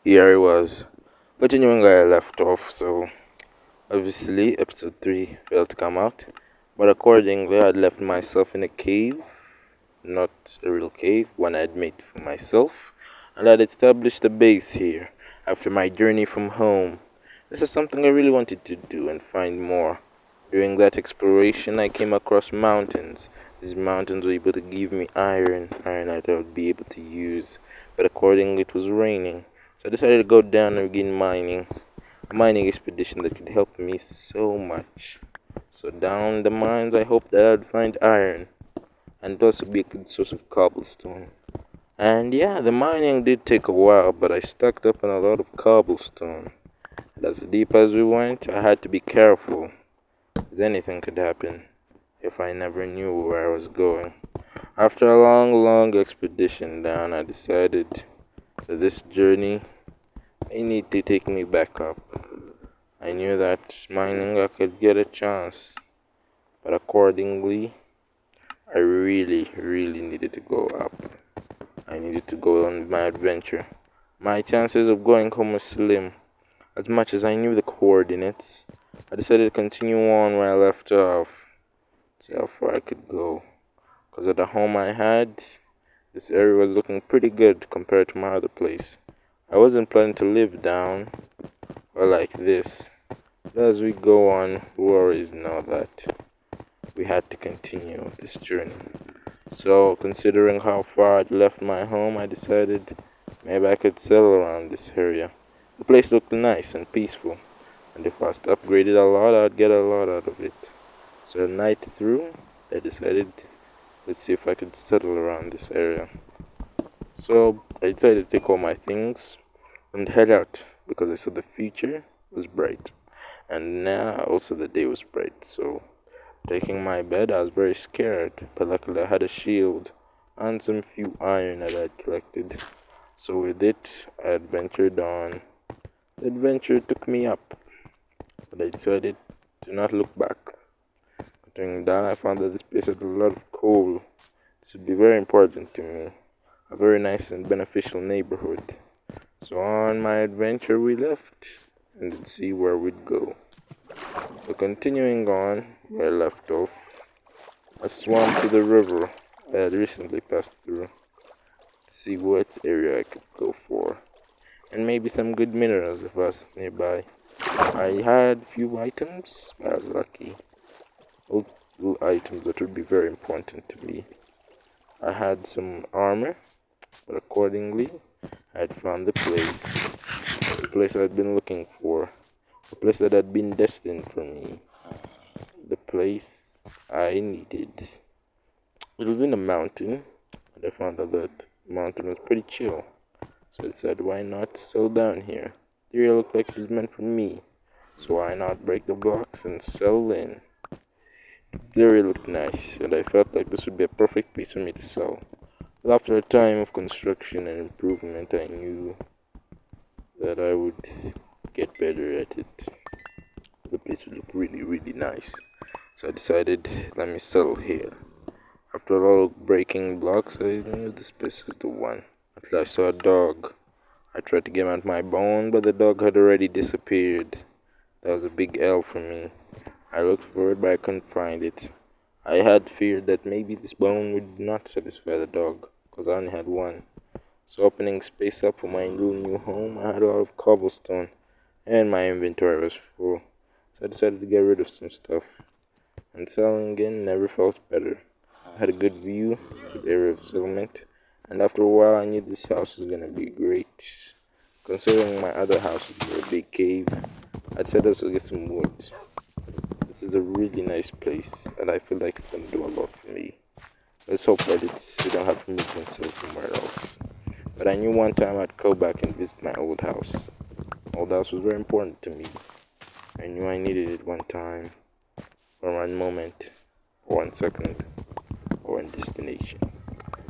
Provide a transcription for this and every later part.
Here I was, continuing where I left off, so obviously episode 3 failed to come out, but accordingly I had left myself in a cave, not a real cave, one I had made for myself, and I had established a base here after my journey from home. This is something I really wanted to do and find more. During that exploration I came across mountains. These mountains were able to give me iron that I would be able to use, but accordingly it was raining. So I decided to go down and begin mining. A mining expedition that could help me so much. So down the mines I hoped that I'd find iron and also be a good source of cobblestone. And yeah, the mining did take a while, but I stacked up on a lot of cobblestone. And as deep as we went, I had to be careful, as anything could happen if I never knew where I was going. After a long expedition down, I decided that this journey may need to take me back up. I knew that mining I could get a chance, but accordingly, I really needed to go up. I needed to go on my adventure. My chances of going home were slim. As much as I knew the coordinates, I decided to continue on where I left off, see how far I could go. Because at the home I had, this area was looking pretty good compared to my other place. I wasn't planning to live down or like this. But as we go on, we always know that we had to continue this journey. So, considering how far I'd left my home, I decided maybe I could settle around this area. The place looked nice and peaceful, and if I was to upgrade it a lot, I'd get a lot out of it. So, the night through, I decided, let's see if I could settle around this area. So, I decided to take all my things and head out because I saw the future was bright, and now also the day was bright. So, taking my bed, I was very scared, but luckily I had a shield and some few iron that I had collected. So with it, I adventured on. The adventure took me up, but I decided to not look back. Going down, I found that this place had a lot of coal. This would be very important to me. A very nice and beneficial neighborhood. So on my adventure we left, and let's see where we'd go. So continuing on where I left off, I swam to the river I had recently passed through to see what area I could go for, and maybe some good minerals if I was nearby. I had few items, but I was lucky. Little items that would be very important to me. I had some armor, but accordingly, I had found the place I had been looking for, the place that had been destined for me, the place I needed. It was in a mountain, and I found out that the mountain was pretty chill. So I said, why not settle down here? The area looked like it was meant for me. So why not break the blocks and settle in? The area looked nice, and I felt like this would be a perfect place for me to sell. But after a time of construction and improvement, I knew that I would get better at it. The place would look really nice. So I decided, let me settle here. After all breaking blocks, I knew this place was the one. Until I saw a dog. I tried to get him out my bone, but the dog had already disappeared. That was a big L for me. I looked for it, but I couldn't find it. I had feared that maybe this bone would not satisfy the dog, because I only had one. So opening space up for my little new home, I had a lot of cobblestone, and my inventory was full. So I decided to get rid of some stuff. And selling again never felt better. I had a good view, good area of settlement, and after a while I knew this house was gonna be great. Considering my other houses were a big cave, I decided to get some wood. This is a really nice place, and I feel like it's gonna do a lot for me. Let's hope that I don't have to move and sell somewhere else. But I knew one time I'd go back and visit my old house. My old house was very important to me. I knew I needed it one time, or one moment, or 1 second, or one destination.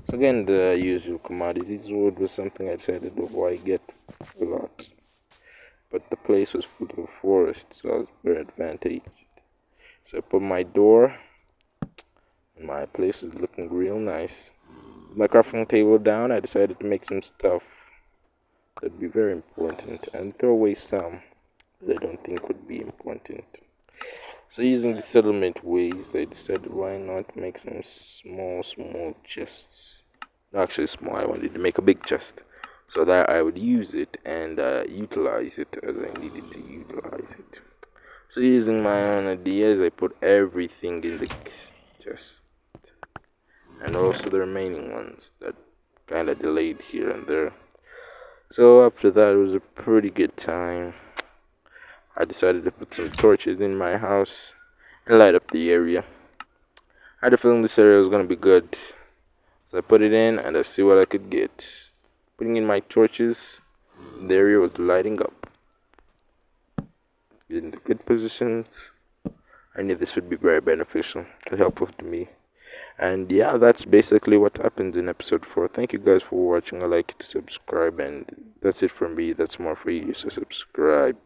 So again, the usual commodities. Wood was something I decided before I get a lot. But the place was full of forest, so I was very advantaged. So I put my door, and my place is looking real nice. With my crafting table down, I decided to make some stuff. that'd be very important, and throw away some that I don't think would be important. So using the settlement ways, I decided why not make some small chests. Not actually small, I wanted to make a big chest so that I would use it and utilize it as I needed to utilize it. So using my own ideas, I put everything in the chest, and also the remaining ones that kind of delayed here and there. So after that, it was a pretty good time. I decided to put some torches in my house and light up the area. I had a feeling this area was gonna be good, so I put it in and I see what I could get. Putting in my torches, the area was lighting up. In the good positions, I knew this would be very beneficial and helpful to me. And yeah, that's basically what happens in episode 4. Thank you guys for watching. I like you to subscribe, and that's it from me. That's more for you, so subscribe.